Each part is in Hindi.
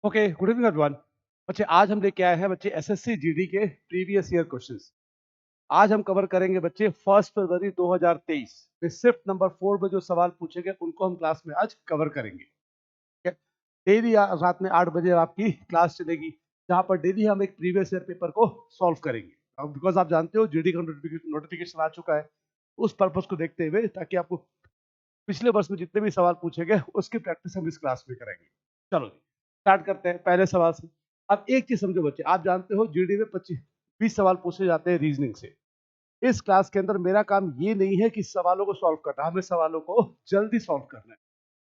Okay, good evening everyone. बच्चे आज हम लेके आए हैं बच्चे एसएससी जीडी के प्रीवियस ईयर क्वेश्चंस। आज हम कवर करेंगे बच्चे 1 फरवरी 2023 में शिफ्ट नंबर 4 में जो सवाल पूछे गए उनको हम क्लास में आज कवर करेंगे। ठीक है? डेली रात में 8 बजे आपकी क्लास चलेगी, जहाँ पर डेली हम एक प्रीवियस ईयर पेपर को सॉल्व करेंगे। अब बिकॉज आप जानते हो जीडी का नोटिफिकेशन आ चुका है, उस पर्पज को देखते हुए ताकि आपको पिछले वर्ष में जितने भी सवाल पूछे गए उसकी प्रैक्टिस हम इस क्लास में करेंगे। चलो जी, स्टार्ट करते हैं पहले सवाल से। अब एक चीज समझो बच्चे, आप जानते हो जीडी में 25-20 सवाल पूछे जाते हैं रीजनिंग से। इस क्लास के अंदर मेरा काम ये नहीं है कि सवालों को सॉल्व करना, हमें सवालों को जल्दी सॉल्व करना है।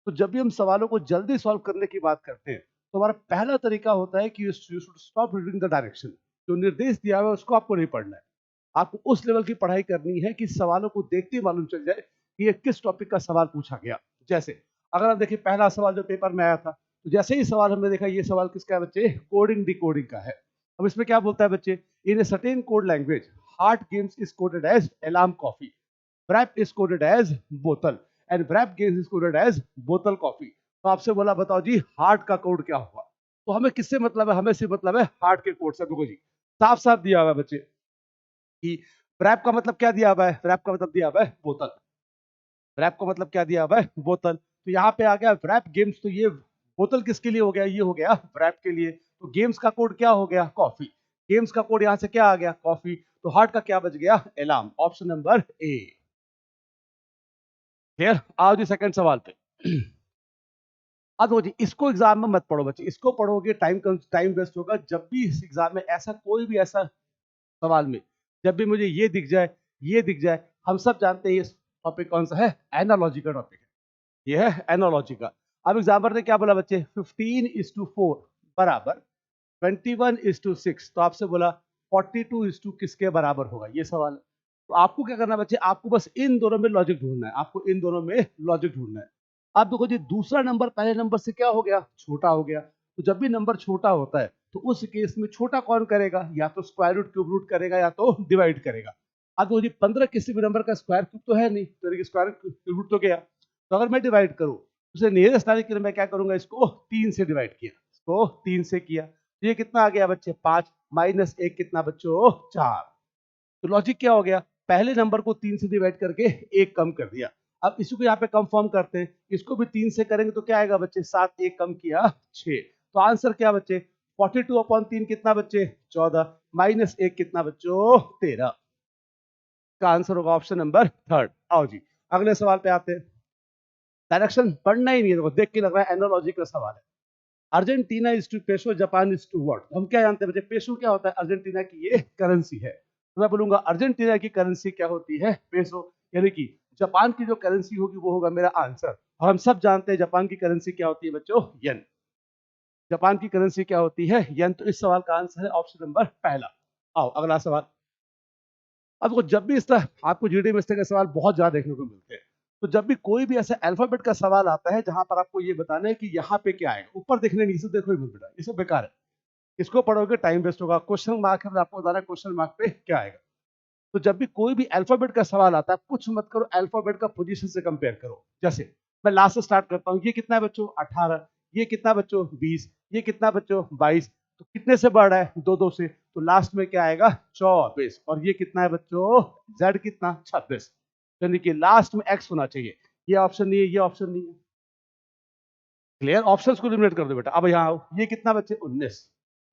तो जब भी हम सवालों को जल्दी सॉल्व करने की बात करते हैं तो हमारा पहला तरीका होता है कि you should stop reading the direction. जो निर्देश दिया हुआ है उसको आपको नहीं पढ़ना है। आपको उस लेवल की पढ़ाई करनी है कि सवालों को देखते ही मालूम चल जाए कि ये किस टॉपिक का सवाल पूछा गया। जैसे अगर आप देखिए पहला सवाल जो पेपर में आया था, तो जैसे ही सवाल हमने देखा ये सवाल किसका है बच्चे, कोडिंग डिकोडिंग का है। अब इसमें क्या बोलता है बच्चे, in a certain code language heart games is coded as alarm coffee, brap is coded as बोतल and brap games is coded as बोतल कॉफी। तो आपसे बोला बताओ जी हार्ट का कोड क्या हुआ। तो हमें किससे मतलब है, हमें सिर्फ मतलब है हार्ट के कोड से। देखो जी साफ साफ दिया हुआ है बच्चे कि रैप का मतलब क्या दिया हुआ है, रैप का मतलब दिया हुआ है बोतल। रैप का मतलब क्या दिया हुआ है, बोतल। तो यहाँ पे आ गया रैप गेम्स, तो ये बोतल किसके लिए हो गया, ये हो गया रैप के लिए। तो गेम्स का कोड क्या हो गया, कॉफी। गेम्स का कोड यहाँ से क्या आ गया, कॉफी। तो हार्ट का क्या बच गया, alarm. Option number A. Clear. आओ जी सेकंड सवाल पे। अब देखो जी इसको एग्जाम में मत पढ़ो बच्चे, इसको पढ़ोगे टाइम वेस्ट होगा। जब भी इस एग्जाम में ऐसा कोई भी ऐसा सवाल में जब भी मुझे ये दिख जाए, ये दिख जाए, हम सब जानते हैं ये टॉपिक कौन सा है, एनालॉजी का टॉपिक है। ये है एनालॉजी का। अब एग्जाम्पल ने क्या बोला बच्चे, 15:4 बराबर 21:6। तो आपसे बोला 42 किसके बराबर होगा, ये सवाल है। तो आपको क्या करना है बच्चे, आपको बस इन दोनों में लॉजिक ढूंढना है, आपको इन दोनों में लॉजिक ढूंढना है। अब देखो जी दूसरा नंबर पहले नंबर से क्या हो गया, छोटा हो गया। तो जब भी नंबर छोटा होता है तो उस केस में छोटा कौन करेगा, या तो स्क्वायर रूट क्यूब रूट करेगा या तो डिवाइड करेगा। अब देखो जी 15 किसी भी नंबर का स्क्वायर क्यूब तो है नहीं, तो स्क्वायर क्यूब रूट तो गया। तो अगर मैं डिवाइड करूं उसे नियरेस्ट आने के लिए मैं क्या करूंगा, इसको 3 से डिवाइड किया, इसको 3 से किया। तो ये कितना आ गया बच्चे, 5 माइनस 1 कितना बच्चों, 4। तो लॉजिक क्या हो गया, पहले नंबर को 3 से डिवाइड करके 1 कम कर दिया। अब इसी को यहाँ पे कंफर्म करते हैं, इसको भी 3 से करेंगे तो क्या आएगा बच्चे, 7, 1 कम किया 6। तो आंसर क्या बच्चे, 42/3 कितना बच्चे, 14 माइनस 1 कितना बच्चों, 13। का आंसर होगा ऑप्शन नंबर थर्ड। आओ जी अगले सवाल पे आते हैं। डायरेक्शन पढ़ना ही नहीं है, देखो देख के लग रहा है एनालॉजी का सवाल है। Argentina is to peso, Japan is to what. हम क्या जानते हैं बच्चे, पेसो क्या होता है, अर्जेंटीना की ये करेंसी है। तो मैं बोलूंगा अर्जेंटीना की करेंसी क्या होती है, पेसो। यानी कि जापान की जो करेंसी होगी वो होगा मेरा आंसर। और हम सब जानते हैं जापान की करेंसी क्या होती है बच्चों, येन। जापान की करेंसी क्या होती है, येन। तो इस सवाल का आंसर है ऑप्शन नंबर पहला। आओ अगला सवाल। अब देखो जब भी इस तरह आपको जीडी में इस तरह के सवाल बहुत ज्यादा देखने को मिलते हैं, तो जब भी कोई भी ऐसा अल्फाबेट का सवाल आता है जहां पर आपको ये बताना है कि यहाँ पे क्या आएगा, ऊपर देखने नीचे देखो ही मत बेटा, ये सब बेकार है। इसको पढ़ोगे टाइम वेस्ट होगा। क्वेश्चन मार्क है, आपको बताना है क्वेश्चन मार्क पे क्या आएगा। तो जब भी कोई भी अल्फाबेट का सवाल आता है कुछ मत करो, अल्फाबेट का पोजीशन से कंपेयर करो। जैसे मैं लास्ट से स्टार्ट करता हूँ, ये कितना है बच्चों, 18। ये कितना बच्चों, 20। ये कितना बच्चों, 22। तो कितने से बढ़ रहा है, 2 से। तो लास्ट में क्या आएगा, 24। और ये कितना है बच्चों, जेड कितना, 26। यानी कि लास्ट में एक्स होना चाहिए। ये ऑप्शन नहीं है, ये ऑप्शन नहीं है। क्लियर। ऑप्शंस को एलिमिनेट कर दो बेटा। अब यहाँ आओ, ये कितना बच्चे, 19।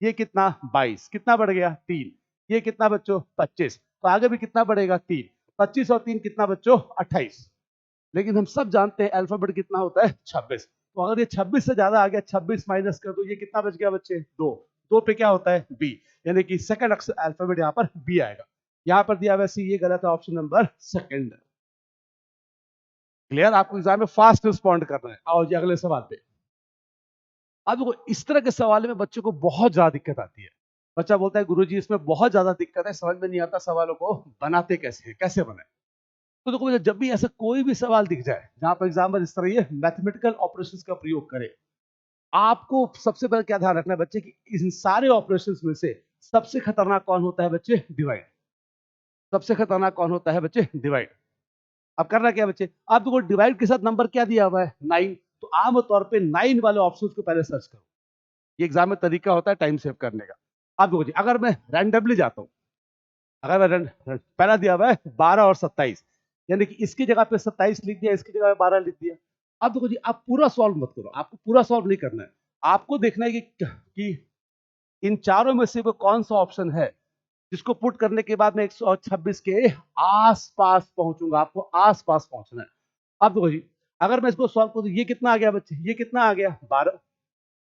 ये कितना, 22। कितना बढ़ गया, 3। ये कितना बच्चों, 25। तो आगे भी कितना बढ़ेगा, 3। 25 और 3 कितना बच्चों, 28। लेकिन हम सब जानते हैं अल्फाबेट कितना होता है, 26। तो अगर ये 26 से ज्यादा आ गया, 26 माइनस कर दो, ये कितना बच गया बच्चे, 2। 2 पे क्या होता है, बी। यानी कि सेकंड अल्फाबेट यहाँ पर बी आएगा। यहाँ पर दिया वैसे ये गलत है, ऑप्शन नंबर सेकंड। क्लियर। आपको एग्जाम में फास्ट रिस्पॉन्ड करना है। आओ जी अगले सवाल पे। अब देखो इस तरह के सवाल में बच्चों को बहुत ज्यादा दिक्कत आती है। बच्चा बोलता है गुरुजी इसमें बहुत ज्यादा दिक्कत है, समझ में नहीं आता सवालों को बनाते कैसे हैं, कैसे बनाए। तो देखो जब भी ऐसा कोई भी सवाल दिख जाए जहां पर एग्जाम्पल इस तरह ये मैथमेटिकल ऑपरेशंस का प्रयोग करे, आपको सबसे पहले क्या ध्यान रखना है बच्चे कि इन सारे ऑपरेशंस में से सबसे खतरनाक कौन होता है बच्चे, डिवाइड। सबसे खतरनाक कौन होता है बच्चे, डिवाइड। अब करना क्या बच्चे, आप देखो डिवाइड के साथ नंबर क्या दिया हुआ है, 9। तो आमतौर पे 9 वाले ऑप्शन को पहले सर्च करो। ये एग्जाम में तरीका होता है टाइम सेव करने का। अब देखो जी, अगर मैं रैंडमली जाता हूँ, अगर मैं पहला दिया हुआ है 12 और 27, यानी कि इसकी जगह पे 27 लिख दिया, इसकी जगह पे 12 लिख दिया। अब देखो जी, आप पूरा सॉल्व मत करो, आपको पूरा सॉल्व नहीं करना है। आपको देखना है कि इन चारों में से वो कौन सा ऑप्शन है जिसको पुट करने के बाद मैं 126 के आसपास पहुंचूंगा। आपको आसपास पहुंचना है। अब देखो जी, अगर मैं इसको सॉल्व करूं तो ये कितना आ गया बच्चे, ये कितना आ गया 12।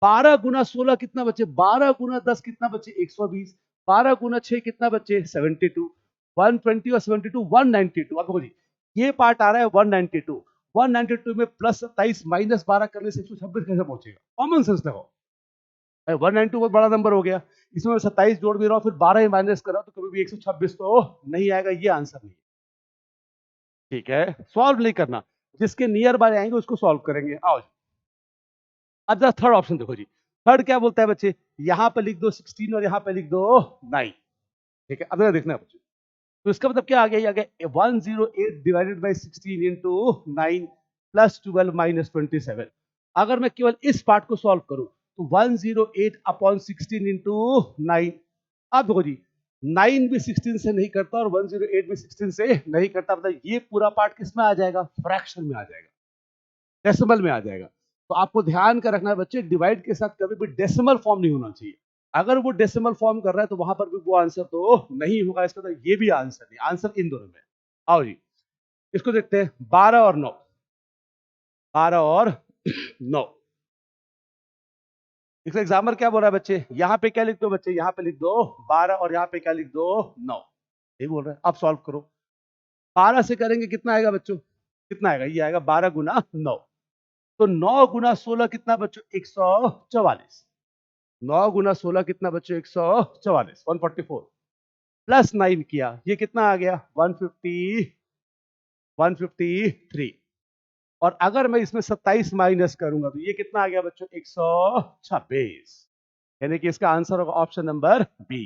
12 गुना 16 कितना बचे, 12 गुना 10 कितना बचे 120, 12 गुना 6 कितना बचे 72, 120 और 72 192। अब देखो जी, ये पार्ट आ रहा है 192, 192 में प्लस 27 माइनस 12 करने से 126 कैसे पहुंचेगा? कॉमन सेंस लगाओ। 192 बहुत बड़ा नंबर हो गया, इसमें 27 जोड़ भी रहा हूं, फिर 12 ही माइनस कर रहा हूं, तो कभी भी 126 तो नहीं आएगा। ये आंसर नहीं, ठीक है? सॉल्व नहीं करना, जिसके नियर बाय आएंगे उसको सॉल्व करेंगे। आओ जी, अब जरा थर्ड ऑप्शन देखो जी। थर्ड क्या बोलता है बच्चे, यहां पे लिख दो 16 और यहां पे लिख दो 9। ठीक है, अब जरा देखना है बच्चे, तो इसका मतलब क्या आ गया? ये आ गया 108 divided by 16 into 9 plus 12 minus 27। अगर मैं केवल इस पार्ट को सॉल्व करूं तो 108 अपॉन 16 इंटू 9। अब देखो जी, 9 भी 16 से नहीं करता और 108 भी 16 से नहीं करता, मतलब ये पूरा पार्ट किस में आ जाएगा? फ्रैक्शन में आ जाएगा, डेसिमल में आ जाएगा। तो आपको ध्यान का रखना है बच्चे, डिवाइड के साथ कभी भी डेसिमल फॉर्म नहीं होना चाहिए। अगर वो डेसिमल फॉर्म कर रहा है तो वहां पर भी वो आंसर तो नहीं होगा। इसका तो ये भी आंसर नहीं, आंसर इन दोनों में। आओ जी, इसको देखते हैं 12 और 9, 12 और 9। इसका एग्जाम्पल क्या बोल रहा है बच्चे, यहाँ पे क्या लिख दो बच्चे, यहाँ पे लिख दो 12 और यहाँ पे क्या लिख दो 9। ये बोल रहा है। अब सॉल्व करो, 12 से करेंगे कितना आएगा बच्चों, कितना आएगा? ये आएगा 12 गुना 9। तो 9 गुना 16 कितना बच्चों? 144। 9 गुना 16 कितना बच्चों? 144, 144 प्लस 9 किया, ये कितना आ गया? 150, 153। और अगर मैं इसमें 27 माइनस करूंगा तो ये कितना आ गया बच्चों? 126। यानी कि इसका आंसर होगा ऑप्शन नंबर बी।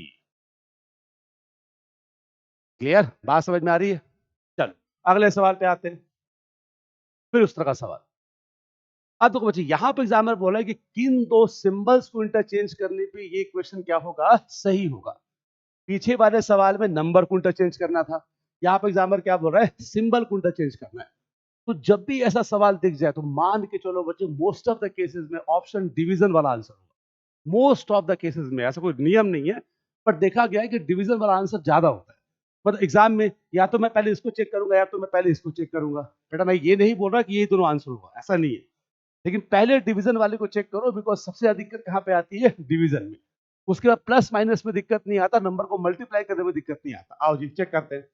क्लियर? बात समझ में आ रही है? चलो अगले सवाल पे आते हैं, फिर उस तरह का सवाल। अब देखो बच्चे, यहां पर एग्जामिनर बोला है कि किन दो सिंबल्स को इंटरचेंज करने पे ये क्वेश्चन क्या होगा? सही होगा। पीछे वाले सवाल में नंबर को इंटरचेंज करना था, यहाँ पर एग्जामिनर क्या बोल रहा है? सिंबल को इंटरचेंज करना है। तो जब भी ऐसा सवाल दिख जाए तो मान के चलो बच्चे, मोस्ट ऑफ द केसेस में ऑप्शन डिवीजन वाला आंसर होगा। मोस्ट ऑफ द केसेस में, ऐसा कोई नियम नहीं है, पर देखा गया है कि डिवीजन वाला आंसर ज्यादा होता है। मतलब एग्जाम में या तो मैं पहले इसको चेक करूंगा या तो मैं पहले इसको चेक करूंगा। बेटा मैं ये नहीं बोल रहा कि ये दोनों आंसर होगा, ऐसा नहीं है, लेकिन पहले डिवीजन वाले को चेक करो, बिकॉज सबसे ज्यादा दिक्कत कहाँ पे आती है? डिवीजन में। उसके बाद प्लस माइनस में दिक्कत नहीं आता, नंबर को मल्टीप्लाई करने में दिक्कत नहीं आता। आओ जी चेक करते हैं।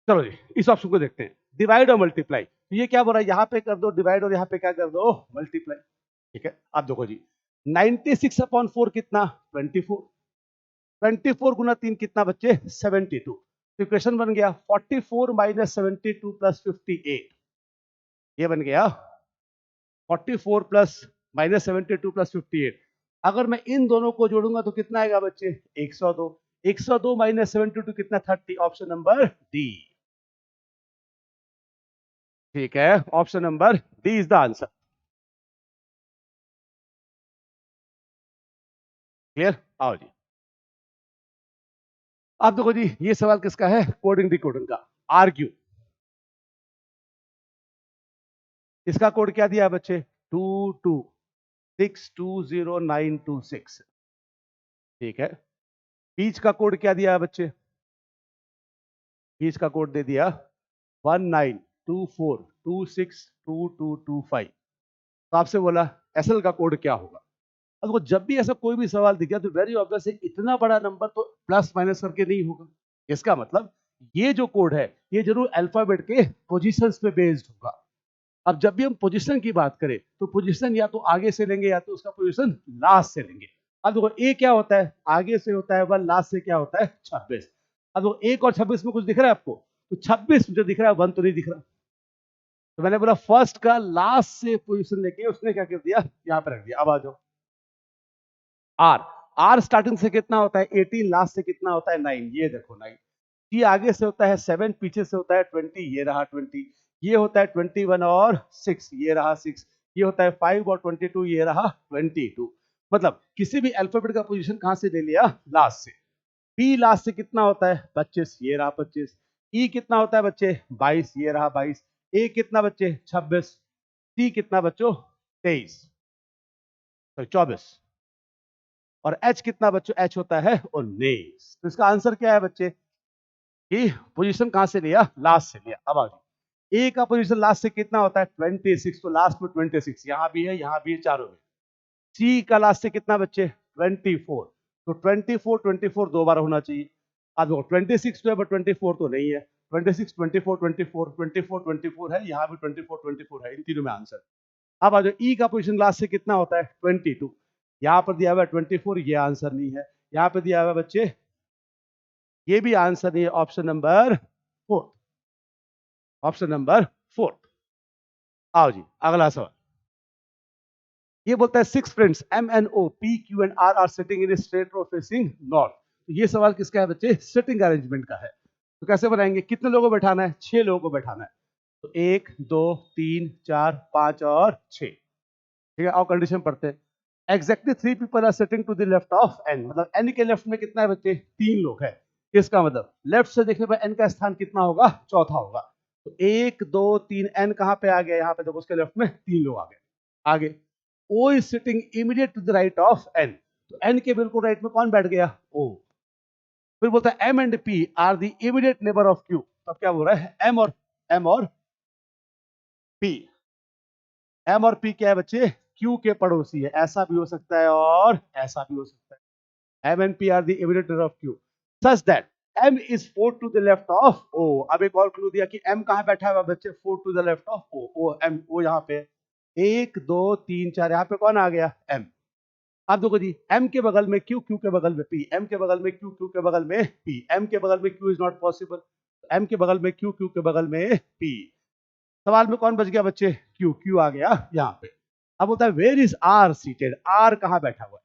चलो जी, इस ऑप्शन को देखते हैं, डिवाइड और मल्टीप्लाई। तो ये क्या बोल रहा है? यहाँ पे कर दो डिवाइड और यहाँ पे क्या कर दो? मल्टीप्लाई। ठीक है, अब देखो जी, 96 अपॉन 4 कितना? 24। 24 गुना 3 कितना बच्चे? 72। तो इक्वेशन बन गया 44 माइनस 72 प्लस 58। ये बन गया 44 प्लस माइनस 72 प्लस 58। अगर मैं इन दोनों को जोड़ूंगा तो कितना आएगा बच्चे? 102। 102 माइनस 72 कितना? 30। Option number D. ठीक है, option number D is the answer. Clear? आओ जी, अब देखो जी, ये सवाल किसका है? कोडिंग डिकोडिंग का। आर्ग्यू, इसका कोड क्या दिया है बच्चे? 22620926। ठीक है, बीच का कोड क्या दिया है बच्चे? बीच का कोड दे दिया 1924262225। तो आपसे बोला एसएल का कोड क्या होगा? अब देखो, जब भी ऐसा कोई भी सवाल दिखा तो वेरी ऑब्वियस है, इतना बड़ा नंबर तो प्लस माइनस करके नहीं होगा। इसका मतलब ये जो कोड है ये जरूर अल्फाबेट के पोजीशंस पे बेस्ड होगा। अब जब भी हम पोजीशन की बात करें तो पोजीशन या तो आगे से लेंगे या तो उसका पोजीशन लास्ट से लेंगे। अब देखो ए क्या होता है? आगे से होता है 1, लास्ट से क्या होता है? 26। अब देखो 1 और 26 में कुछ दिख रहा है आपको? तो 26 मुझे दिख रहा है, 1 तो नहीं दिख रहा। तो मैंने बोला फर्स्ट का लास्ट से पोजीशन लेके उसने क्या कर दिया? यहाँ पे रख दिया। अब आ जाओ, आर। आर स्टार्टिंग से कितना होता है? 18, लास्ट से कितना होता है? 9। ये देखो 9। टी आगे से होता है 7, पीछे से होता है 20, ये रहा 20। ये होता है 21 और 6, ये रहा 6। ये होता है 5 और 22, ये रहा 22। मतलब किसी भी अल्फाबेट का पोजीशन कहां से ले लिया, लास्ट से। पी लास्ट से कितना होता है 25, ये रहा 25। ई कितना होता है बच्चे 22, ये रहा 22। ए कितना बच्चे 26। सी कितना बच्चों 23, तो 24। और एच कितना बच्चों, एच होता है 19। तो इसका आंसर क्या है बच्चे कि पोजीशन कहां से लिया, लास्ट से लिया। अब आओ, ए का पोजीशन लास्ट से कितना होता है 26, तो लास्ट में 26 यहां भी है, यहां भी है, चारों में। सी का लास्ट से कितना बच्चे 24, तो 24 24 दो बार होना चाहिए। अब देखो 26 तो है बट 24 तो नहीं है। 26 24 24 24 24 है, यहाँ भी 24 24 है, इन तीनों में आंसर। अब आ जाओ ई का पोजीशन लास्ट से कितना होता है 22, यहाँ पर दिया हुआ है 24, ये आंसर नहीं है। यहाँ पे दिया हुआ है बच्चे, ये भी आंसर नहीं है, ऑप्शन नंबर 4, ऑप्शन नंबर 4। आओ जी अगला सवाल, ये बोलता है 6 friends M N O P Q and R are sitting in straight row facing north. तो ये सवाल किसका है बच्चे, सिटिंग अरेंजमेंट का है। तो कैसे बनाएंगे, कितने लोगों को बैठाना है, 6 लोगों को बैठाना है। तो 1 2 3 4 5 और 6, ठीक है। और कंडीशन पढ़ते हैं, exactly 3 people are sitting to the left of N, मतलब एन के लेफ्ट में कितना है बच्चे 3 लोग है। इसका मतलब लेफ्ट से देखने पर एन का स्थान कितना होगा, चौथा होगा। तो 1 2 3 एन कहां पे आ गया, यहाँ पे देखो उसके लेफ्ट में 3 लोग आ गए। आगे O is sitting immediate to the right of N, तो N के बिल्कुल राइट में कौन बैठ गया, O। फिर बोलता है M and P are the immediate neighbor of Q, तब क्या बोल रहा है M और P, M और P क्या है बच्चे Q के पड़ोसी है। ऐसा भी हो सकता है और ऐसा भी हो सकता है। M and P are the immediate neighbor of Q such that M is 4 to the left of O। अब एक और क्लू दिया कि M कहां बैठा हुआ बच्चे, 4 to the left of O, O यहाँ पे 1 2 3 4, यहाँ पे कौन आ गया M। अब देखो जी, M के बगल में Q, Q के बगल में P, M के बगल में Q, Q के बगल में P, M के बगल में Q is not possible, M के बगल में Q, Q के बगल में P। सवाल में कौन बच गया बच्चे, Q, Q आ गया यहाँ पे। अब होता है where is R seated, R कहाँ बैठा हुआ है,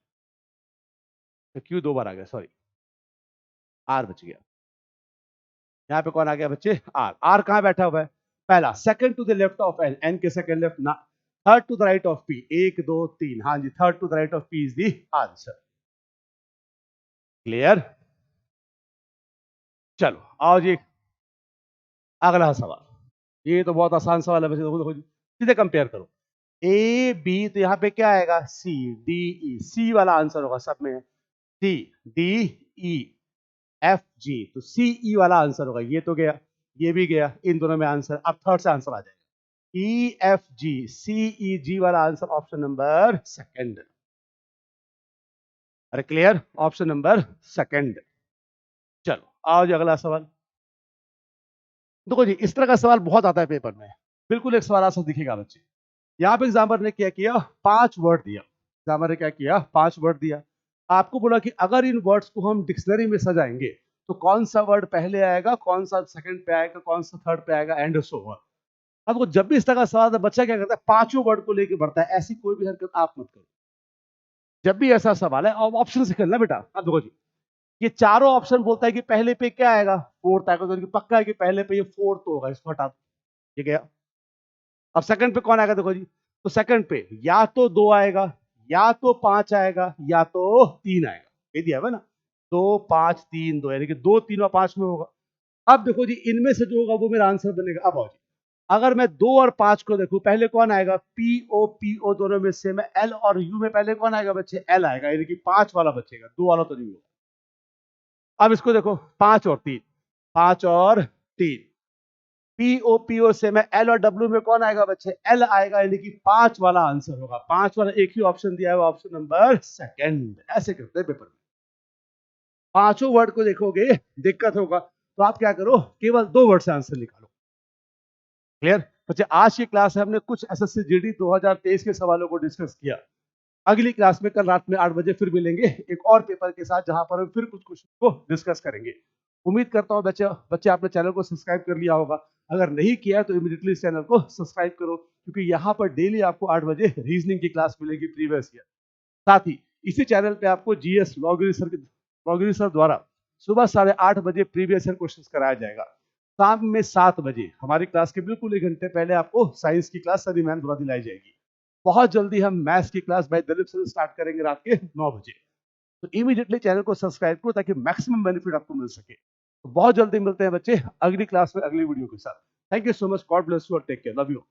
तो Q दो बार आ गया, सॉरी R बच गया। यहाँ पे कौन आ गया बच्चे, R। R कहाँ बैठा हुआ है, पहला second to the left of N, N के सेकंड लेफ्ट ना, third to the right of P, 1 2 3, हाँ जी, third to the right of P is the answer. Clear, चलो आओ जी अगला सवाल। ये तो बहुत आसान सवाल है वैसे, देखो देखो सीधे कंपेयर करो, ए बी, तो यहाँ पे क्या आएगा सी डी ई, सी वाला आंसर होगा सब में, C D E F G, तो सी ई वाला आंसर होगा। ये तो गया, ये भी गया, इन दोनों में आंसर। अब थर्ड से आंसर आ जाएगा, ई एफ जी, सी ई जी वाला आंसर ऑप्शन नंबर सेकंड। अरे क्लियर, ऑप्शन नंबर सेकंड। चलो आओ जी अगला सवाल। देखो जी इस तरह का सवाल बहुत आता है पेपर में, बिल्कुल एक सवाल ऐसा दिखेगा बच्चे। यहाँ पे एग्जाम्पल ने क्या किया, 5 वर्ड दिया, एग्जाम्पल ने क्या किया 5 वर्ड दिया। आपको बोला कि अगर इन वर्ड्स को हम डिक्शनरी में सजाएंगे तो कौन सा वर्ड पहले आएगा, कौन सा सेकंड पे आएगा, कौन सा थर्ड पे आएगा, एंड सो ऑन। अब वो जब भी इस तरह का सवाल बच्चा क्या करता है, पांचों वर्ड को लेकर बढ़ता है। ऐसी कोई भी हरकत आप मत करो जब भी ऐसा सवाल है। अब ऑप्शन से खेलना बेटा। अब देखो जी, ये चारों ऑप्शन बोलता है कि पहले पे क्या आएगा, फोर्थ आएगा, तो पक्का है कि पहले पे ये फोर्थ होगा, इसको हटा दो, ये गया। अब सेकंड पे कौन आएगा, देखो जी, तो सेकंड पे या तो 2 आएगा, या तो 5 आएगा, या तो 3 आएगा, ये दिया है ना, 2 5 3 2, यानी कि 2 3 और 5 में होगा। अब देखो जी इनमें से जो होगा वो मेरा आंसर बनेगा। अब आओ जी, अगर मैं 2 और 5 को देखूं, पहले कौन आएगा, पी ओ दोनों में से मैं एल और यू में पहले कौन आएगा बच्चे, एल आएगा, यानी कि 5 वाला बचेगा, 2 वाला तो नहीं होगा। अब इसको देखो 5 और 3, 5 और 3, पीओ से मैं एल और डब्ल्यू में कौन आएगा बच्चे, एल आएगा, यानी कि 5 वाला आंसर होगा। 5 वाला एक ही ऑप्शन दिया है, ऑप्शन नंबर सेकंड। ऐसे करते हैं पेपर में, पांचों वर्ड को देखोगे दिक्कत होगा, तो आप क्या करो, केवल 2 वर्ड से आंसर निकालो। क्लियर बच्चे, आज की क्लास में हमने कुछ एसएससी जीडी 2023 के सवालों को डिस्कस किया। अगली क्लास में कल रात में 8 बजे फिर मिलेंगे एक और पेपर के साथ, जहां पर हम फिर कुछ क्वेश्चन को डिस्कस करेंगे। उम्मीद करता हूं बच्चे आपने चैनल को सब्सक्राइब कर लिया होगा। अगर नहीं किया है तो इमीडिएटली इस चैनल को सब्सक्राइब करो, क्योंकि यहाँ पर डेली आपको 8 बजे रीजनिंग की क्लास मिलेगी प्रीवियस ईयर। साथ ही इसी चैनल पे आपको जीएस लॉगिरी सर द्वारा सुबह 8:30 बजे प्रीवियस ईयर क्वेश्चन कराया जाएगा। शाम में 7 बजे हमारी क्लास के बिल्कुल 1 घंटे पहले आपको साइंस की क्लास सनी मैम द्वारा दिलाई जाएगी। बहुत जल्दी हम मैथ्स की क्लास बाय दिलीप से स्टार्ट करेंगे रात के 9 बजे। तो इमीडिएटली चैनल को सब्सक्राइब करो ताकि मैक्सिमम बेनिफिट आपको मिल सके। तो बहुत जल्दी मिलते हैं बच्चे अगली क्लास में अगली वीडियो के साथ। Thank you so much, God bless you और टेक केयर, लव यू।